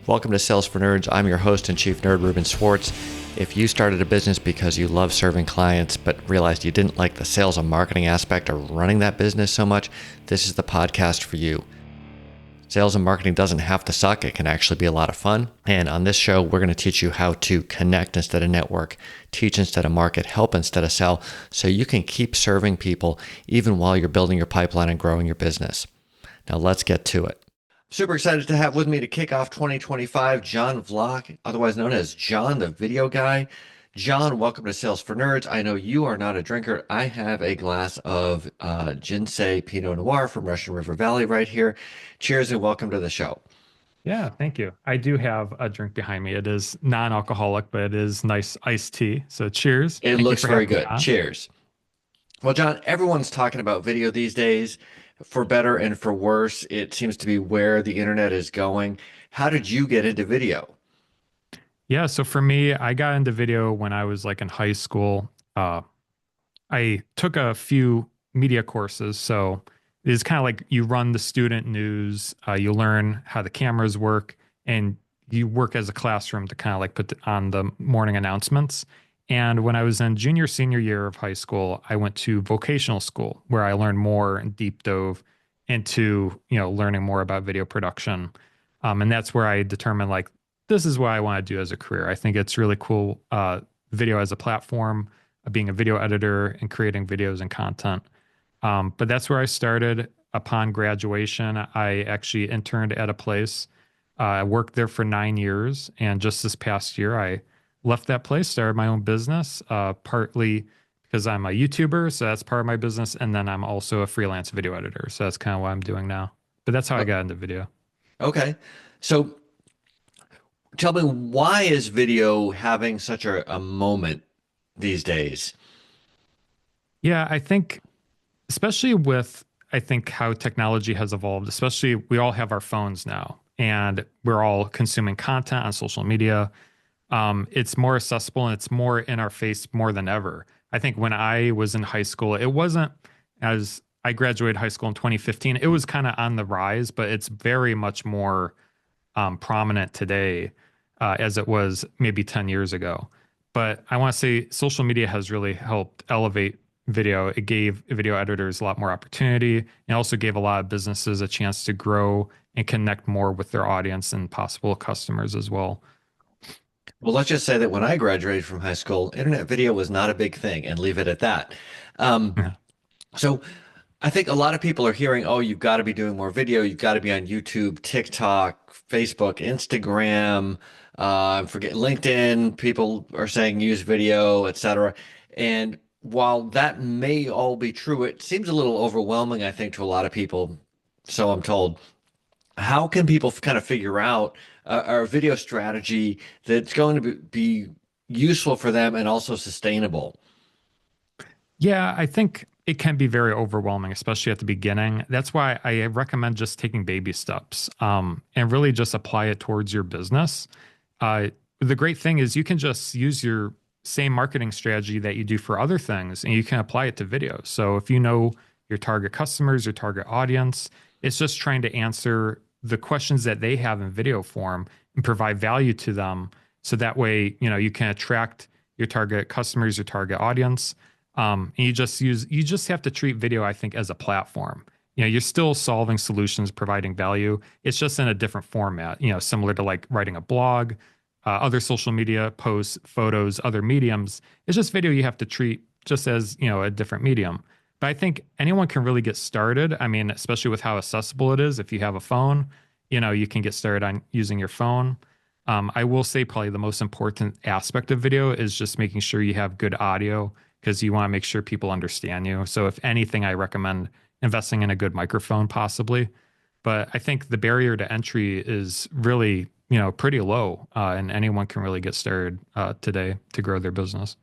Welcome to Sales for Nerds. I'm your host and chief nerd, Ruben Swartz. If you started a business because you love serving clients but realized you didn't like the sales and marketing aspect of running that business so much, this is the podcast for you. Sales and marketing doesn't have to suck. It can actually be a lot of fun. And on this show, we're going to teach you how to connect instead of network, teach instead of market, help instead of sell, so you can keep serving people even while you're building your pipeline and growing your business. Now let's get to it. Super excited to have with me to kick off 2025, John Vlach, otherwise known as John, the video guy. John, welcome to Sales for Nerds. I know you are not a drinker. I have a glass of Jinsei Pinot Noir from Russian River Valley right here. Cheers and welcome to the show. Yeah, thank you. I do have a drink behind me. It is non-alcoholic, but it is nice iced tea. So cheers. It Thank you looks for very having me good. on. Cheers. Well, John, everyone's talking about video these days. For better and for worse, it seems to be where the internet is going. How did you get into video? Yeah, so for me, I got into video when I was like in high school. I took a few media courses. So it's kind of like you run the student news, you learn how the cameras work, and you work as a classroom to kind of like put on the morning announcements. And when I was in junior, senior year of high school, I went to vocational school where I learned more and deep dove into, learning more about video production. And that's where I determined like, this is what I want to do as a career. I think it's really cool, video as a platform, being a video editor and creating videos and content. But that's where I started. Upon graduation, I actually interned at a place. I worked there for 9 years. And just this past year, I left that place, started my own business, partly because I'm a YouTuber. So that's part of my business. And then I'm also a freelance video editor. So that's kind of what I'm doing now. But that's how I got into video. Okay. So tell me, why is video having such a moment these days? Yeah, I think, especially with, I think how technology has evolved, especially we all have our phones now and we're all consuming content on social media. It's more accessible and it's more in our face more than ever. I think when I was in high school, it wasn't as I graduated high school in 2015, it was kind of on the rise, but it's very much more prominent today as it was maybe 10 years ago. But I want to say social media has really helped elevate video. It gave video editors a lot more opportunity and also gave a lot of businesses a chance to grow and connect more with their audience and possible customers as well. Well, let's just say that when I graduated from high school, internet video was not a big thing, and leave it at that. Um, Yeah. so I think a lot of people are hearing, oh, you've got to be doing more video. You've got to be on YouTube, TikTok, Facebook, Instagram, forget LinkedIn. People are saying use video, etc. And while that may all be true, it seems a little overwhelming, I think, to a lot of people. So I'm told. How can people kind of figure out a video strategy that's going to be useful for them and also sustainable? Yeah, I think it can be very overwhelming, especially at the beginning. That's why I recommend just taking baby steps and really just apply it towards your business. The great thing is you can just use your same marketing strategy that you do for other things and you can apply it to video. So if you know your target customers, your target audience, it's just trying to answer the questions that they have in video form and provide value to them. So that way, you can attract your target customers, your target audience. And you just have to treat video, I think, as a platform. You're still solving solutions, providing value. It's just in a different format, similar to like writing a blog, other social media posts, photos, other mediums. It's just video you have to treat just as, a different medium. But I think anyone can really get started. I mean, especially with how accessible it is. If you have a phone, you can get started on using your phone. I will say probably the most important aspect of video is just making sure you have good audio because you want to make sure people understand you. So if anything, I recommend investing in a good microphone possibly. But I think the barrier to entry is really, pretty low, and anyone can really get started today to grow their business.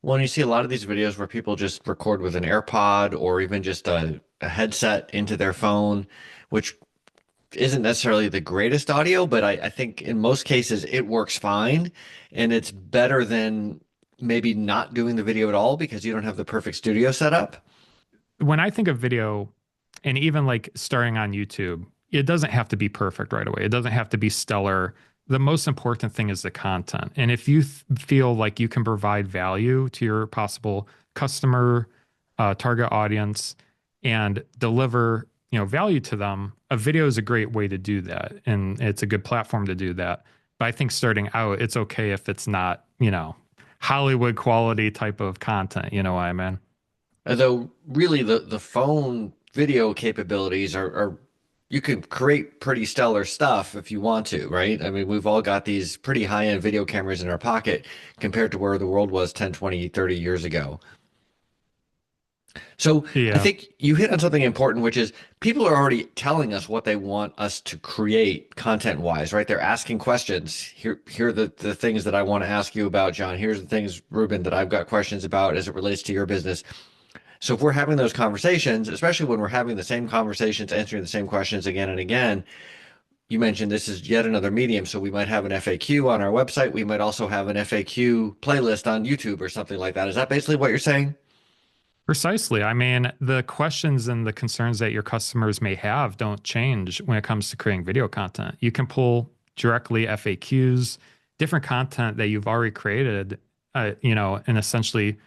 Well, and you see a lot of these videos where people just record with an AirPod or even just a headset into their phone, which isn't necessarily the greatest audio, but I think in most cases it works fine. And it's better than maybe not doing the video at all because you don't have the perfect studio set up. When I think of video and even like starting on YouTube, it doesn't have to be perfect right away. It doesn't have to be stellar. The most important thing is the content. And if you feel like you can provide value to your possible customer, target audience, and deliver, value to them, a video is a great way to do that, and it's a good platform to do that. But I think starting out, it's okay if it's not, Hollywood quality type of content. You know what I mean? Although really the phone video capabilities are you can create pretty stellar stuff if you want to, right? I mean, we've all got these pretty high-end video cameras in our pocket compared to where the world was 10, 20, 30 years ago. So I Yeah. think you hit on something important, which is people are already telling us what they want us to create content-wise, right? They're asking questions. Here are the things that I want to ask you about, John. Here's the things, Ruben, that I've got questions about as it relates to your business. So if we're having those conversations, especially when we're having the same conversations, answering the same questions again and again, you mentioned this is yet another medium. So we might have an FAQ on our website. We might also have an FAQ playlist on YouTube or something like that. Is that basically what you're saying? Precisely. I mean, the questions and the concerns that your customers may have don't change when it comes to creating video content. You can pull directly FAQs, different content that you've already created, and essentially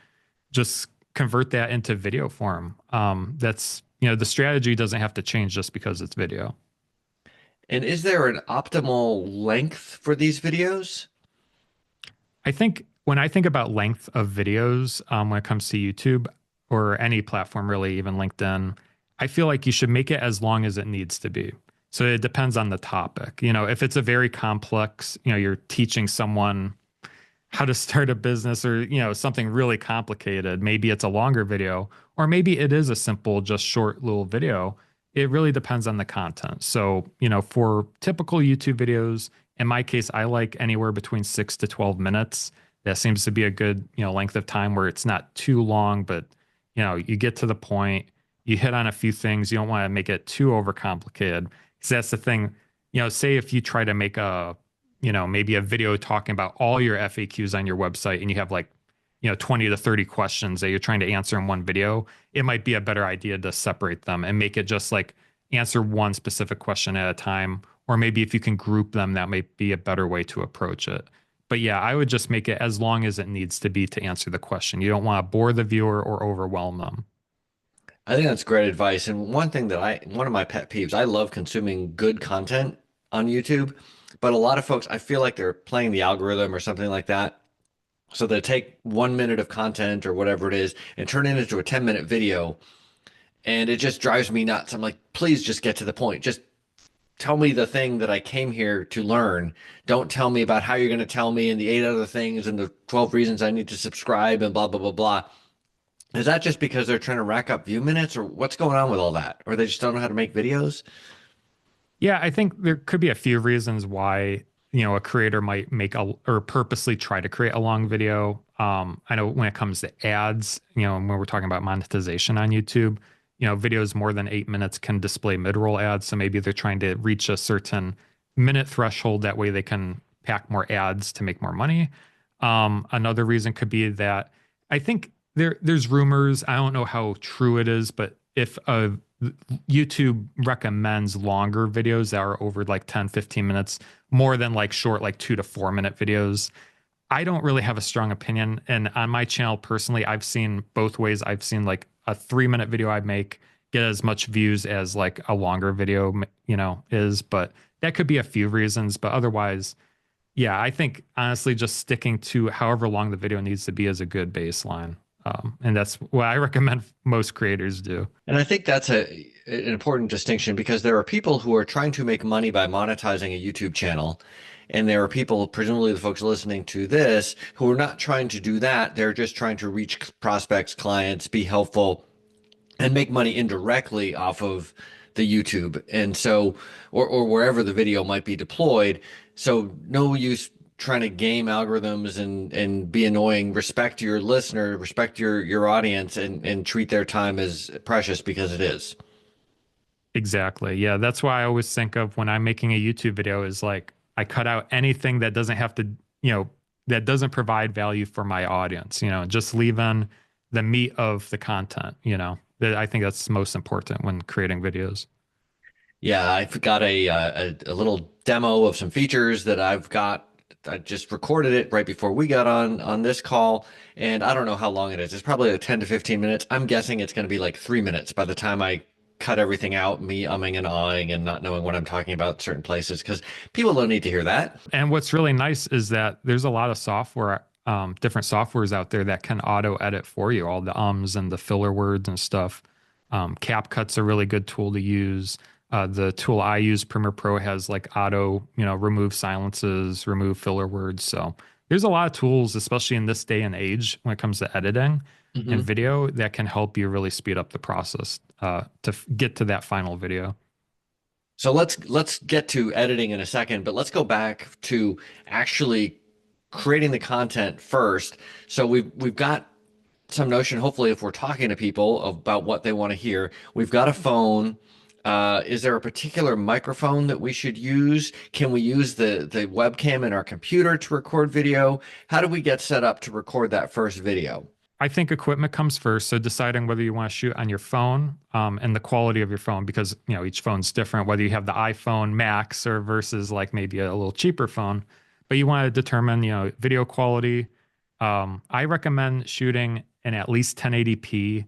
just convert that into video form. The strategy doesn't have to change just because it's video. And is there an optimal length for these videos? I think when I think about length of videos, when it comes to YouTube or any platform, really, even LinkedIn, I feel like you should make it as long as it needs to be. So it depends on the topic. If it's a very complex, you're teaching someone how to start a business or, something really complicated, maybe it's a longer video, or maybe it is a simple, just short little video. It really depends on the content. So, for typical YouTube videos, in my case, I like anywhere between 6 to 12 minutes. That seems to be a good, length of time where it's not too long, but, you get to the point, you hit on a few things. You don't want to make it too overcomplicated. Because that's the thing, say if you try to make maybe a video talking about all your FAQs on your website and you have like, 20 to 30 questions that you're trying to answer in one video, it might be a better idea to separate them and make it just like answer one specific question at a time. Or maybe if you can group them, that might be a better way to approach it. But yeah, I would just make it as long as it needs to be to answer the question. You don't want to bore the viewer or overwhelm them. I think that's great advice. And one of my pet peeves, I love consuming good content on YouTube, but a lot of folks, I feel like they're playing the algorithm or something like that. So they take 1 minute of content or whatever it is and turn it into a 10-minute video. And it just drives me nuts. I'm like, please just get to the point. Just tell me the thing that I came here to learn. Don't tell me about how you're going to tell me and the eight other things and the 12 reasons I need to subscribe and blah, blah, blah, blah. Is that just because they're trying to rack up view minutes or what's going on with all that? Or they just don't know how to make videos? Yeah, I think there could be a few reasons why, a creator might make or purposely try to create a long video. I know when it comes to ads, when we're talking about monetization on YouTube, videos more than 8 minutes can display mid-roll ads. So maybe they're trying to reach a certain minute threshold. That way they can pack more ads to make more money. Another reason could be that I think there's rumors. I don't know how true it is, but if YouTube recommends longer videos that are over like 10, 15 minutes, more than like short, like 2 to 4 minute videos. I don't really have a strong opinion. And on my channel personally, I've seen both ways. I've seen like a 3 minute video I make get as much views as like a longer video, is, but that could be a few reasons. But otherwise, yeah, I think honestly, just sticking to however long the video needs to be is a good baseline. And that's what I recommend most creators do. And I think that's an important distinction because there are people who are trying to make money by monetizing a YouTube channel. And there are people, presumably the folks listening to this, who are not trying to do that. They're just trying to reach prospects, clients, be helpful, and make money indirectly off of the YouTube. And so, or wherever the video might be deployed. So no use trying to game algorithms and be annoying. Respect your listener, respect your audience, and treat their time as precious because it is. Exactly. Yeah, that's why I always think of when I'm making a YouTube video is like I cut out anything that doesn't have to, that doesn't provide value for my audience, just leave in the meat of the content, That I think that's most important when creating videos. Yeah, I've got a little demo of some features that I've got. I just recorded it right before we got on this call, and I don't know how long it is. It's probably like 10 to 15 minutes. I'm guessing it's going to be like 3 minutes by the time I cut everything out, me umming and ahhing and not knowing what I'm talking about certain places, because people don't need to hear that. And what's really nice is that there's a lot of software, different softwares out there that can auto edit for you, all the ums and the filler words and stuff. CapCut's a really good tool to use. The tool I use, Premiere Pro, has like auto, remove silences, remove filler words. So there's a lot of tools, especially in this day and age when it comes to editing and Mhm. video, that can help you really speed up the process get to that final video. So let's get to editing in a second, but let's go back to actually creating the content first. So we've got some notion, hopefully, if we're talking to people about what they want to hear. We've got a phone. Is there a particular microphone that we should use? Can we use the webcam in our computer to record video? How do we get set up to record that first video? I think equipment comes first. So deciding whether you want to shoot on your phone, and the quality of your phone, because each phone's different. Whether you have the iPhone Max or versus like maybe a little cheaper phone, but you want to determine video quality. I recommend shooting in at least 1080p.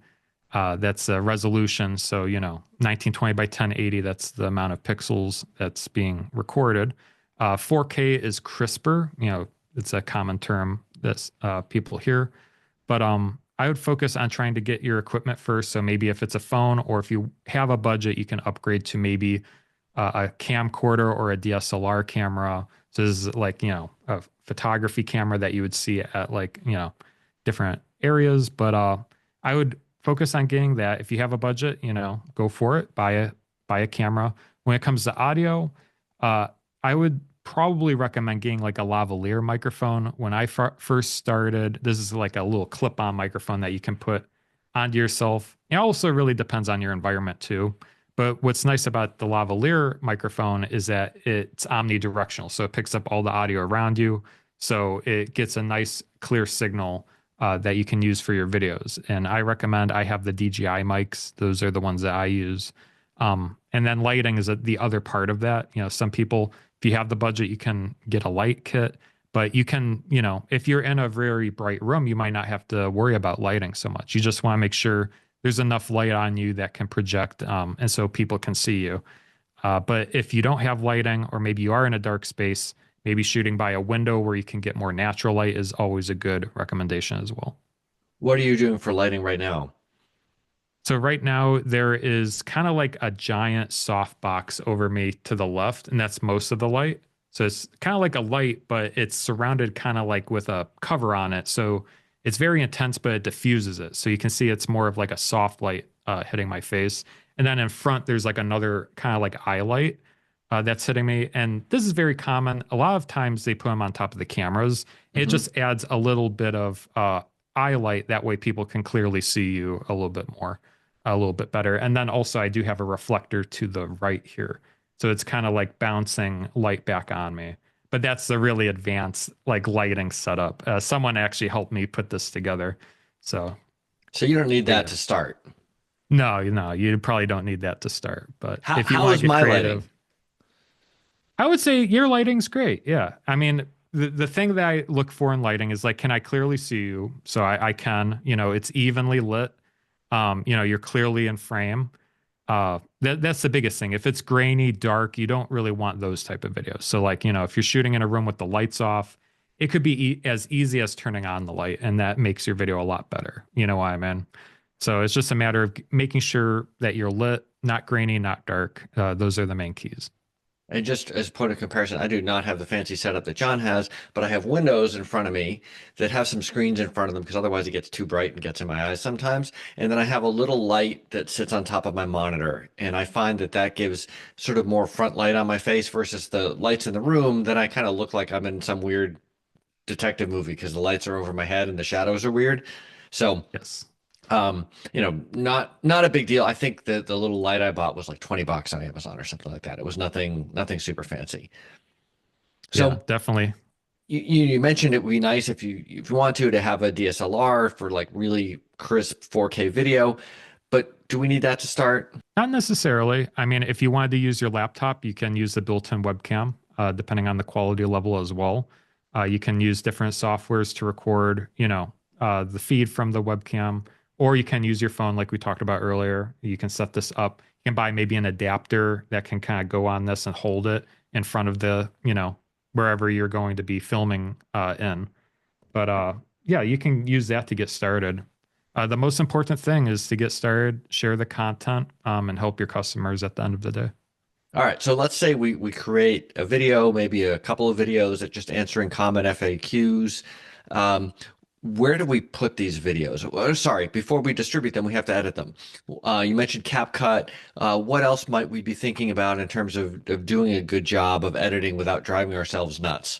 That's a resolution. So 1920 by 1080. That's the amount of pixels that's being recorded. 4K is crisper. It's a common term that people hear. But I would focus on trying to get your equipment first. So maybe if it's a phone, or if you have a budget, you can upgrade to maybe a camcorder or a DSLR camera. So this is like, a photography camera that you would see at like, different areas. But I would focus on getting that. If you have a budget, go for it. Buy a camera. When it comes to audio, uh, I would probably recommend getting like a lavalier microphone. When I first started, this is like a little clip-on microphone that you can put onto yourself. It also really depends on your environment too. But what's nice about the lavalier microphone is that it's omnidirectional. So it picks up all the audio around you. So it gets a nice clear signal that you can use for your videos. And I have the DJI mics. Those are the ones that I use. And then lighting is the other part of that. Some people, if you have the budget, you can get a light kit, but you can, if you're in a very bright room, you might not have to worry about lighting so much. You just want to make sure there's enough light on you that can project, and so people can see you. But if you don't have lighting, or maybe you are in a dark space, maybe shooting by a window where you can get more natural light is always a good recommendation as well. What are you doing for lighting right now? So right now there is kind of like a giant soft box over me to the left, and that's most of the light. So it's kind of like a light, but it's surrounded kind of like with a cover on it. So it's very intense, but it diffuses it. So you can see it's more of like a soft light hitting my face. And then in front, there's like another kind of like eye light that's hitting me. And this is very common. A lot of times they put them on top of the cameras. It Mhm. just adds a little bit of eye light. That way people can clearly see you a little bit more, a little bit better. And then also I do have a reflector to the right here. So it's kind of like bouncing light back on me. But that's the really advanced like lighting setup. Someone actually helped me put this together. So, So you don't need but that yeah. to start. No, you probably don't need that to start. But How if you how want is to get my lighting? creative, I would say your lighting's great. Yeah. I mean, the thing that I look for in lighting is like, can I clearly see you? So I can, it's evenly lit. You're clearly in frame. That's the biggest thing. If it's grainy, dark, you don't really want those type of videos. So like, if you're shooting in a room with the lights off, it could be as easy as turning on the light, and that makes your video a lot better. You know what I mean? So it's just a matter of making sure that you're lit, not grainy, not dark. Those are the main keys. And just as a point of comparison, I do not have the fancy setup that John has, but I have windows in front of me that have some screens in front of them because otherwise it gets too bright and gets in my eyes sometimes. And then I have a little light that sits on top of my monitor. And I find that that gives sort of more front light on my face versus the lights in the room. Then I kind of look like I'm in some weird detective movie because the lights are over my head and the shadows are weird. So Yes. not a big deal. I think the little light I bought was like 20 bucks on Amazon or something like that. It was nothing super fancy. Yeah, So definitely. you mentioned it would be nice if you want to have a DSLR for like really crisp 4K video, but Do we need that to start? Not necessarily. I mean, if you wanted to use your laptop, you can use the built-in webcam, depending on the quality level as well. You can use different softwares to record, the feed from the webcam, or you can use your phone, like we talked about earlier. You can set this up. You can buy maybe an adapter that can kind of go on this and hold it in front of the, wherever you're going to be filming in. But yeah, you can use that to get started. The most important thing is to get started, share the content, and help your customers at the end of the day. All right, so let's say we create a video, maybe a couple of videos that just answering common FAQs. Um, where do we put these videos? Sorry, before we distribute them, we have to edit them. You mentioned CapCut. What else might we be thinking about in terms of doing a good job of editing without driving ourselves nuts?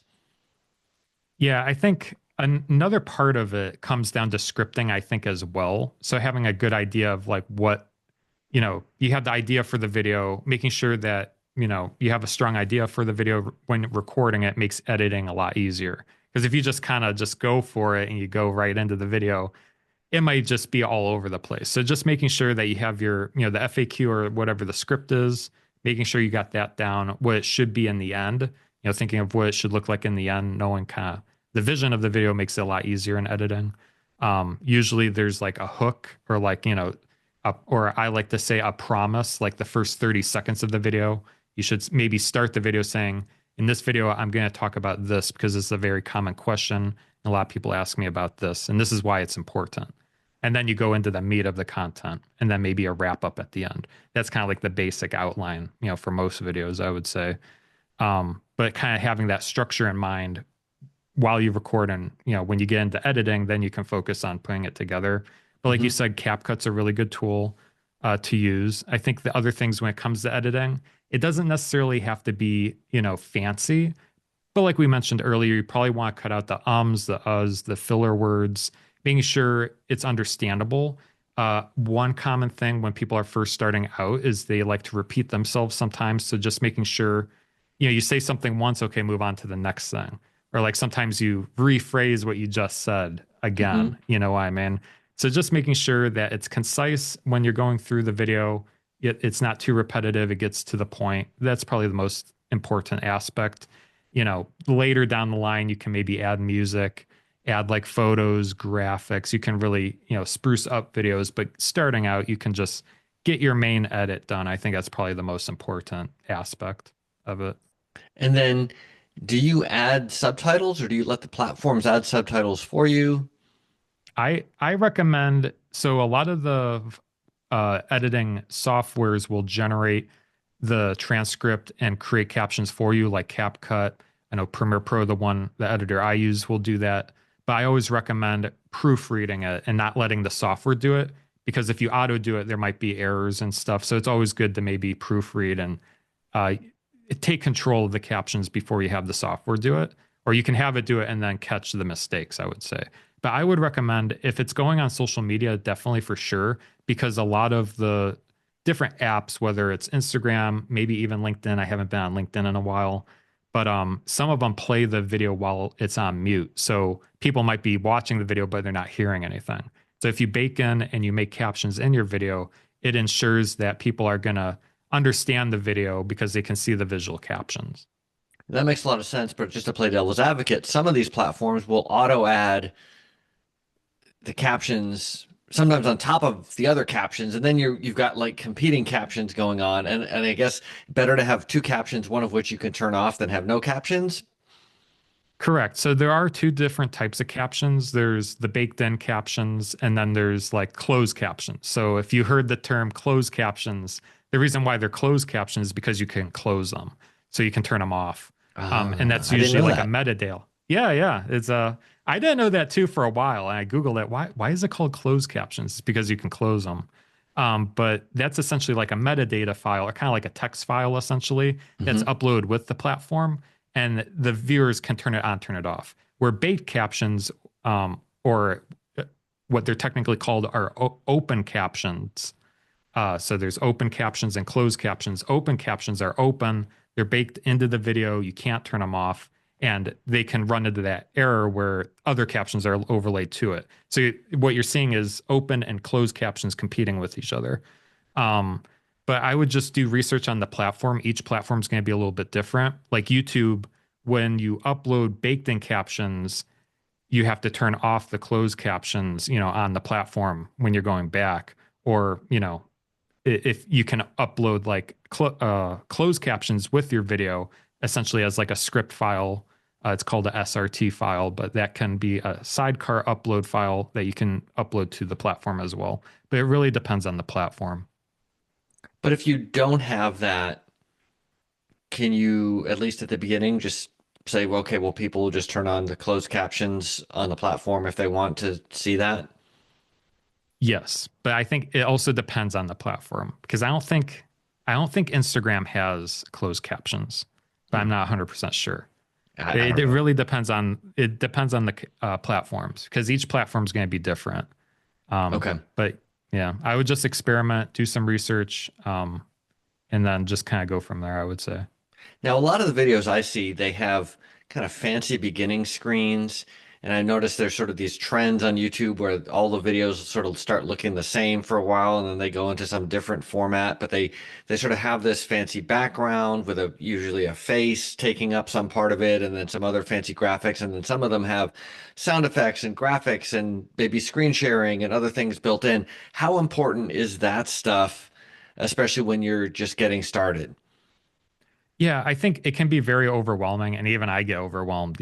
Yeah, I think another part of it comes down to scripting, I think, as well. So having a good idea of like what, you have the idea for the video, making sure that, you have a strong idea for the video when recording it makes editing a lot easier. Because if you just kind of just go for it and you go right into the video, it might just be all over the place. So just making sure that you have your, the FAQ or whatever the script is, making sure you got that down, what it should be in the end, thinking of what it should look like in the end, knowing kind of the vision of the video makes it a lot easier in editing. Usually there's like a hook or like, or I like to say a promise, like the first 30 seconds of the video. You should maybe start the video saying, in this video, I'm going to talk about this because it's a very common question. A lot of people ask me about this, and this is why it's important. And then you go into the meat of the content and then maybe a wrap up at the end. That's kind of like the basic outline, for most videos, I would say. But kind of having that structure in mind while you record and, when you get into editing, then you can focus on putting it together. But like you said, CapCut's a really good tool to use. I think the other things when it comes to editing, it doesn't necessarily have to be, fancy. But like we mentioned earlier, you probably want to cut out the ums, the uhs, the filler words, making sure it's understandable. One common thing when people are first starting out is they like to repeat themselves sometimes. So just making sure, you say something once, okay, move on to the next thing. Or like sometimes you rephrase what you just said again, Hmm. you know what I mean? So just making sure that it's concise when you're going through the video. It's not too repetitive. It gets to the point. That's probably the most important aspect. Later down the line, you can maybe add music, add like photos, graphics. You can really, spruce up videos, but starting out, you can just get your main edit done. I think that's probably the most important aspect of it. And then do you add subtitles or do you let the platforms add subtitles for you? I recommend, so a lot of the editing softwares will generate the transcript and create captions for you, like CapCut. I know Premiere Pro, the editor I use, will do that. But I always recommend proofreading it and not letting the software do it, because if you auto do it, there might be errors and stuff. So it's always good to maybe proofread and uh, take control of the captions before you have the software do it, or you can have it do it and then catch the mistakes, I would say. But I would recommend, if it's going on social media, definitely for sure, because a lot of the different apps, whether it's Instagram, maybe even LinkedIn, I haven't been on LinkedIn in a while, but some of them play the video while it's on mute. So people might be watching the video, but they're not hearing anything. So if you bake in and you make captions in your video, it ensures that people are going to understand the video because they can see the visual captions. That makes a lot of sense, but just to play devil's advocate, some of these platforms will auto add the captions sometimes on top of the other captions, and then you've got like competing captions going on. And I guess better to have two captions, one of which you can turn off than have no captions. Correct. So there are two different types of captions. There's the baked in captions, and then there's like closed captions. So if you heard the term closed captions, the reason why they're closed captions is because you can close them. So you can turn them off. And that's I didn't usually know like a that. metadata. Yeah, yeah. I didn't know that too for a while. And I Googled it. Why is it called closed captions? It's because you can close them. But that's essentially like a metadata file, or kind of like a text file essentially, that's Hmm. uploaded with the platform, and the viewers can turn it on, turn it off. Where baked captions, or what they're technically called, are open captions. So there's open captions and closed captions. Open captions are open, they're baked into the video, you can't turn them off, and they can run into that error where other captions are overlaid to it. So what you're seeing is open and closed captions competing with each other. Um, but I would just do research on the platform. Each platform is going to be a little bit different. Like YouTube, when you upload baked in captions, you have to turn off the closed captions, on the platform when you're going back. Or, if you can upload like closed captions with your video, essentially as like a script file. It's called a SRT file, but that can be a sidecar upload file that you can upload to the platform as well. But it really depends on the platform. But if you don't have that, can you, at least at the beginning, just say, well, okay, well, people will just turn on the closed captions on the platform if they want to see that? Yes, but I think it also depends on the platform because I don't think Instagram has closed captions, but I'm Hmm. not 100% sure. I It, don't it know. really depends on the platforms because each platform is going to be different. Okay. But yeah, I would just experiment, do some research, and then just kind of go from there, I would say. Now, a lot of the videos I see, they have kind of fancy beginning screens. And I noticed there's sort of these trends on YouTube where all the videos sort of start looking the same for a while and then they go into some different format, but they sort of have this fancy background with a usually a face taking up some part of it and then some other fancy graphics. And then some of them have sound effects and graphics and maybe screen sharing and other things built in. How important is that stuff, especially when you're just getting started? Yeah, I think it can be very overwhelming, and even I get overwhelmed,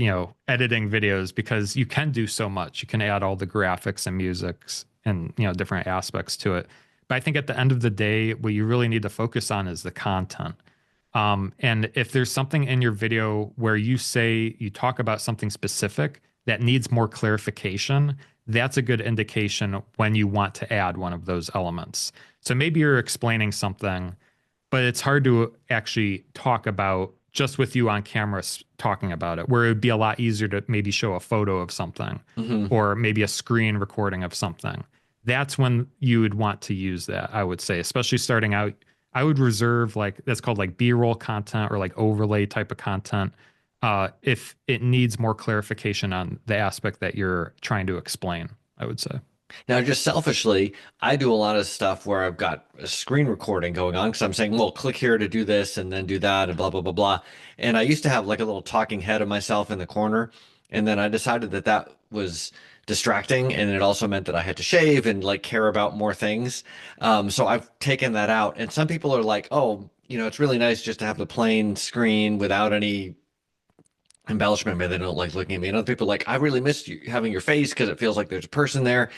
editing videos because you can do so much. You can add all the graphics and musics and different aspects to it. But I think at the end of the day, what you really need to focus on is the content. And if there's something in your video where you talk about something specific that needs more clarification, that's a good indication when you want to add one of those elements. So maybe you're explaining something, but it's hard to actually talk about just with you on camera talking about it, where it would be a lot easier to maybe show a photo of something Hmm. or maybe a screen recording of something. That's when you would want to use that, I would say, especially starting out. I would reserve like that's called like B-roll content or like overlay type of content if it needs more clarification on the aspect that you're trying to explain, I would say. Now, just selfishly, I do a lot of stuff where I've got a screen recording going on because I'm saying, well, click here to do this and then do that and blah, blah, blah, blah. And I used to have like a little talking head of myself in the corner. And then I decided that that was distracting. And it also meant that I had to shave and like care about more things. So I've taken that out. And some people are like, oh, it's really nice just to have the plain screen without any embellishment. Maybe they don't like looking at me. And other people are like, I really missed you having your face because it feels like there's a person there.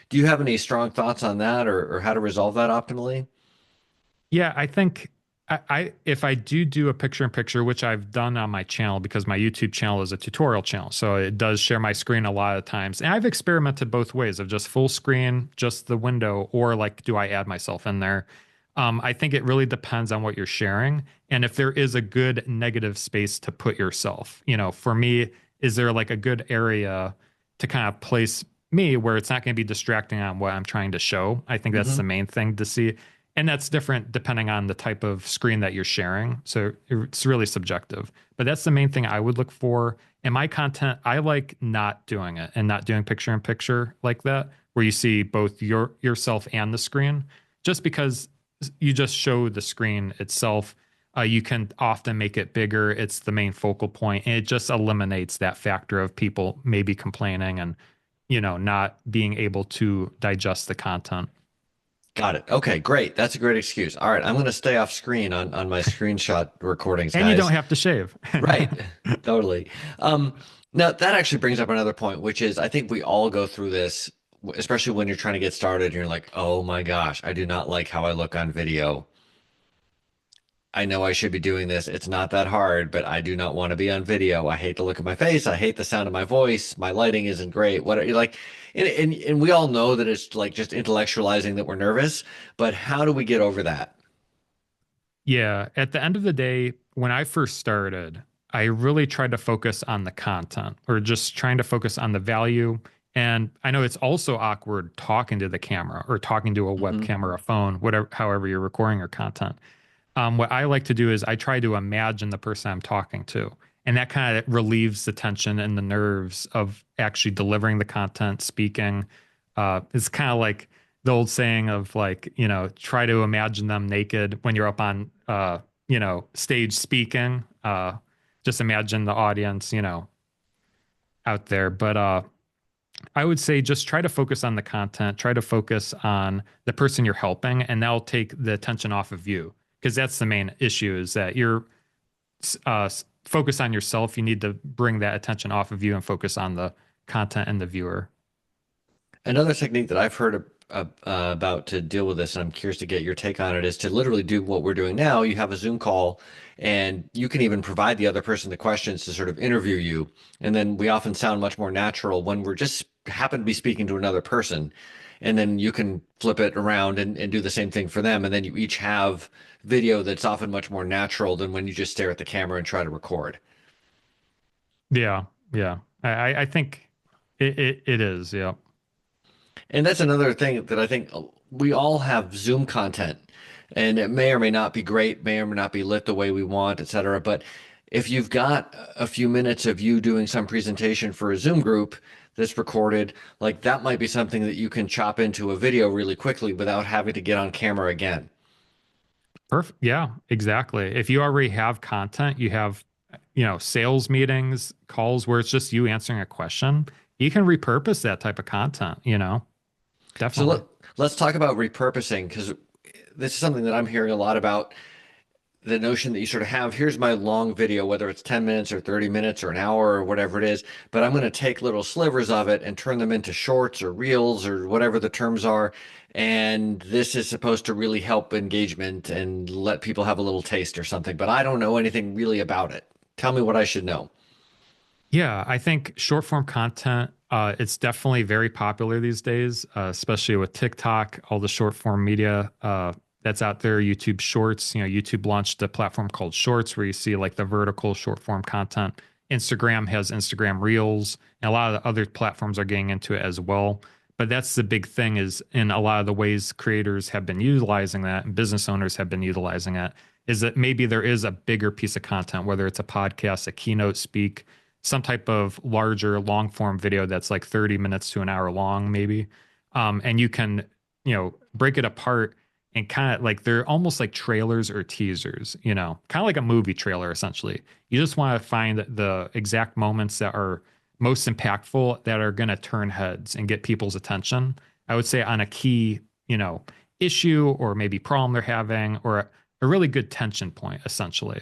Do you have any strong thoughts on that or how to resolve that optimally? Yeah, I think I if I do a picture in picture, which I've done on my channel because my YouTube channel is a tutorial channel, so it does share my screen a lot of times. And I've experimented both ways of just full screen, just the window, or like do I add myself in there? I think it really depends on what you're sharing and if there is a good negative space to put yourself. For me, is there like a good area to kind of place me where it's not going to be distracting on what I'm trying to show? I think that's the Hmm. main thing to see. And that's different depending on the type of screen that you're sharing. So it's really subjective. But that's the main thing I would look for. In my content, I like not doing it and not doing picture in picture like that, where you see both yourself and the screen, just because you just show the screen itself. You can often make it bigger. It's the main focal point, and it just eliminates that factor of people maybe complaining and not being able to digest the content. Got it. Okay, great. That's a great excuse. All right, I'm going to stay off screen on my screenshot recordings, And you don't guys. have to shave. Right. Totally. Now that actually brings up another point, which is I think we all go through this, especially when you're trying to get started and you're like, oh my gosh, I do not like how I look on video. I know I should be doing this. It's not that hard, but I do not want to be on video. I hate the look of my face. I hate the sound of my voice. My lighting isn't great. What are you like? And we all know that it's like just intellectualizing that we're nervous, but how do we get over that? Yeah, at the end of the day, when I first started, I really tried to focus on the content or just trying to focus on the value. And I know it's also awkward talking to the camera or talking to a Hmm. webcam or a phone, whatever, however you're recording your content. What I like to do is I try to imagine the person I'm talking to. And that kind of relieves the tension and the nerves of actually delivering the content, speaking. It's kind of like the old saying of like, try to imagine them naked when you're up on, stage speaking. Just imagine the audience, out there. But I would say just try to focus on the content, try to focus on the person you're helping, and that'll take the attention off of you. Because that's the main issue is that you're focused on yourself. You need to bring that attention off of you and focus on the content and the viewer. Another technique that I've heard about to deal with this, and I'm curious to get your take on it, is to literally do what we're doing now. You have a Zoom call, and you can even provide the other person the questions to sort of interview you. And then we often sound much more natural when we're just happen to be speaking to another person. And then you can flip it around and do the same thing for them. And then you each have video that's often much more natural than when you just stare at the camera and try to record. Yeah, yeah. I think it is. Yeah. And that's another thing that I think we all have Zoom content, and it may or may not be great, may or may not be lit the way we want, et cetera. But if you've got a few minutes of you doing some presentation for a Zoom group that's recorded, like that might be something that you can chop into a video really quickly without having to get on camera again. Perfect. Yeah, exactly. If you already have content, you have, sales meetings, calls where it's just you answering a question, you can repurpose that type of content, So definitely. let's talk about repurposing, because this is something that I'm hearing a lot about. The notion that you sort of have, here's my long video, whether it's 10 minutes or 30 minutes or an hour or whatever it is, but I'm going to take little slivers of it and turn them into shorts or reels or whatever the terms are. And this is supposed to really help engagement and let people have a little taste or something, but I don't know anything really about it. Tell me what I should know. Yeah, I think short form content, it's definitely very popular these days, especially with TikTok, all the short form media that's out there, YouTube Shorts. YouTube launched a platform called Shorts where you see like the vertical short form content. Instagram has Instagram Reels, and a lot of the other platforms are getting into it as well. But that's the big thing is in a lot of the ways creators have been utilizing that and business owners have been utilizing it is that maybe there is a bigger piece of content, whether it's a podcast, a keynote speak, some type of larger long form video that's like 30 minutes to an hour long, maybe. And you can, break it apart and kind of like they're almost like trailers or teasers, kind of like a movie trailer, essentially. You just want to find the exact moments that are most impactful that are going to turn heads and get people's attention. I would say on a key, issue or maybe problem they're having or a really good tension point, essentially.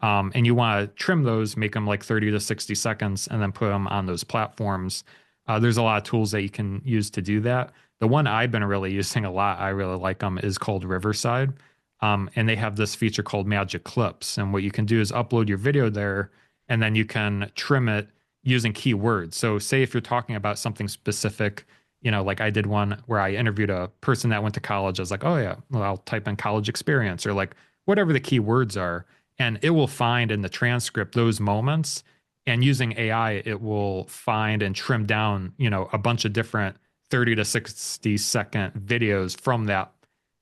And you want to trim those, make them like 30 to 60 seconds, and then put them on those platforms. There's a lot of tools that you can use to do that. The one I've been really using a lot, I really like them, is called Riverside. And they have this feature called Magic Clips. And what you can do is upload your video there, and then you can trim it using keywords. So, say if you're talking about something specific, like I did one where I interviewed a person that went to college. I was like, oh, yeah, well, I'll type in college experience or like whatever the keywords are. And it will find in the transcript those moments. And using AI, it will find and trim down, a bunch of different 30 to 60-second videos from that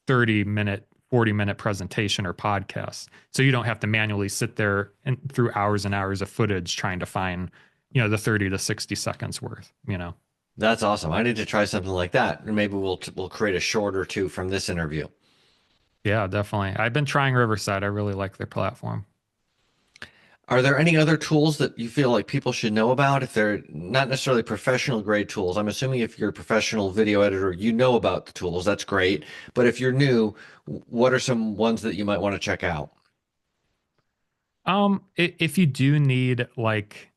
30-minute, 40-minute presentation or podcast. So you don't have to manually sit there and through hours and hours of footage trying to find, the 30 to 60 seconds worth. That's awesome. I need to try something like that. And maybe we'll create a short or two from this interview. Yeah, definitely. I've been trying Riverside. I really like their platform. Are there any other tools that you feel like people should know about if they're not necessarily professional grade tools? I'm assuming if you're a professional video editor, you know about the tools. That's great. But if you're new, what are some ones that you might want to check out? If you do need like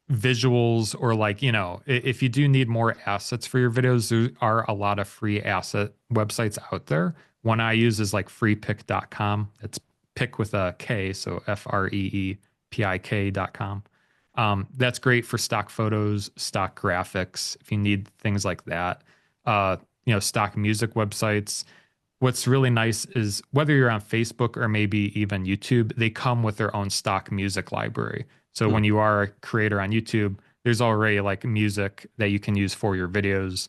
visuals or like, if you do need more assets for your videos, there are a lot of free asset websites out there. One I use is like freepik.com. It's pick with a K, so FREEPIK.com. That's great for stock photos, stock graphics, if you need things like that. Stock music websites. What's really nice is whether you're on Facebook or maybe even YouTube, they come with their own stock music library. So when you are a creator on YouTube, there's already like music that you can use for your videos,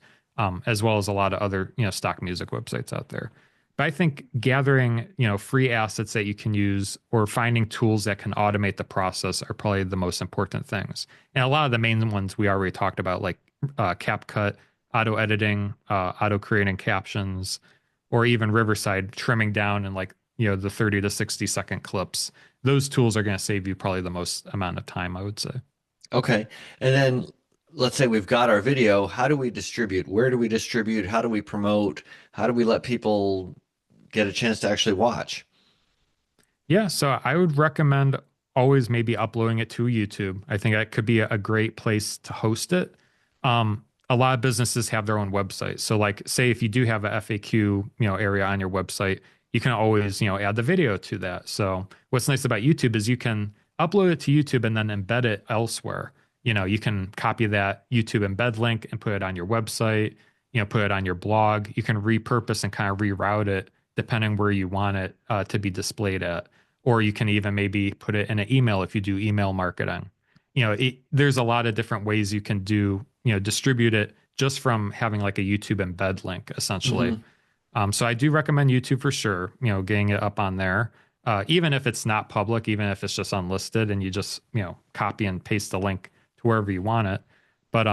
as well as a lot of other, stock music websites out there. But I think gathering, free assets that you can use or finding tools that can automate the process are probably the most important things. And a lot of the main ones we already talked about, like CapCut, auto editing, auto creating captions, or even Riverside trimming down in like, the 30 to 60-second clips. Those tools are going to save you probably the most amount of time, I would say. Okay. And then let's say we've got our video. How do we distribute? Where do we distribute? How do we promote? How do we let people get a chance to actually watch? Yeah, so I would recommend always maybe uploading it to YouTube. I think that could be a great place to host it. A lot of businesses have their own website. So like say if you do have a FAQ, area on your website, you can always, add the video to that. So what's nice about YouTube is you can upload it to YouTube and then embed it elsewhere. You can copy that YouTube embed link and put it on your website, put it on your blog. You can repurpose and kind of reroute it depending where you want it to be displayed at. Or you can even maybe put it in an email if you do email marketing. There's a lot of different ways you can do, distribute it just from having like a YouTube embed link, essentially. Hmm. So I do recommend YouTube for sure, getting it up on there. Even if it's not public, even if it's just unlisted and you just, copy and paste the link to wherever you want it. But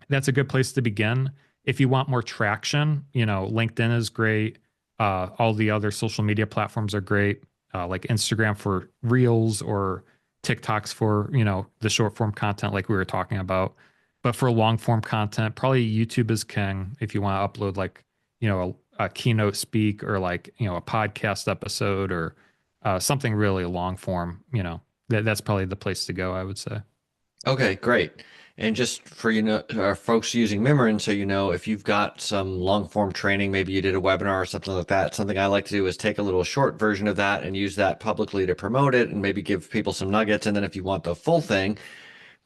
that's a good place to begin. If you want more traction, LinkedIn is great. All the other social media platforms are great, like Instagram for Reels or TikToks for, the short form content like we were talking about. But for long form content, probably YouTube is king if you want to upload like, a keynote speak or like, a podcast episode or something really long form, that's probably the place to go, I would say. Okay, great. And just for our folks using Mimrin, so if you've got some long form training, maybe you did a webinar or something like that. Something I like to do is take a little short version of that and use that publicly to promote it and maybe give people some nuggets. And then if you want the full thing,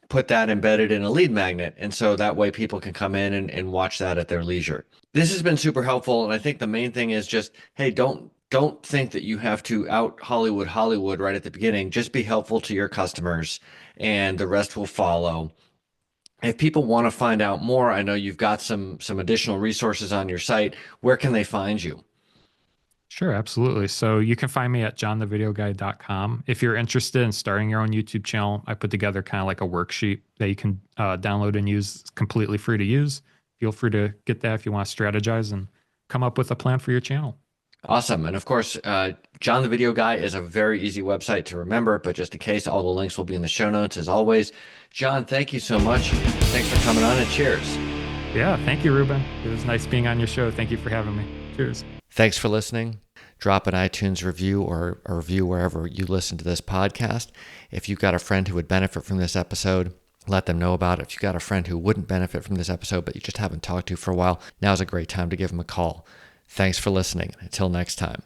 put that embedded in a lead magnet. And so that way people can come in and watch that at their leisure. This has been super helpful. And I think the main thing is just, hey, don't think that you have to out Hollywood right at the beginning. Just be helpful to your customers and the rest will follow. If people want to find out more, I know you've got some additional resources on your site. Where can they find you? Sure, absolutely. So you can find me at johnthevideoguy.com. If you're interested in starting your own YouTube channel, I put together kind of like a worksheet that you can download and use. It's completely free to use. Feel free to get that if you want to strategize and come up with a plan for your channel. Awesome. And of course, John the Video Guy is a very easy website to remember, but just in case, all the links will be in the show notes as always. John, thank you so much. Thanks for coming on and cheers. Yeah, thank you, Ruben. It was nice being on your show. Thank you for having me. Cheers. Thanks for listening. Drop an iTunes review or a review wherever you listen to this podcast. If you've got a friend who would benefit from this episode, let them know about it. If you've got a friend who wouldn't benefit from this episode, but you just haven't talked to for a while, now's a great time to give them a call. Thanks for listening. Until next time.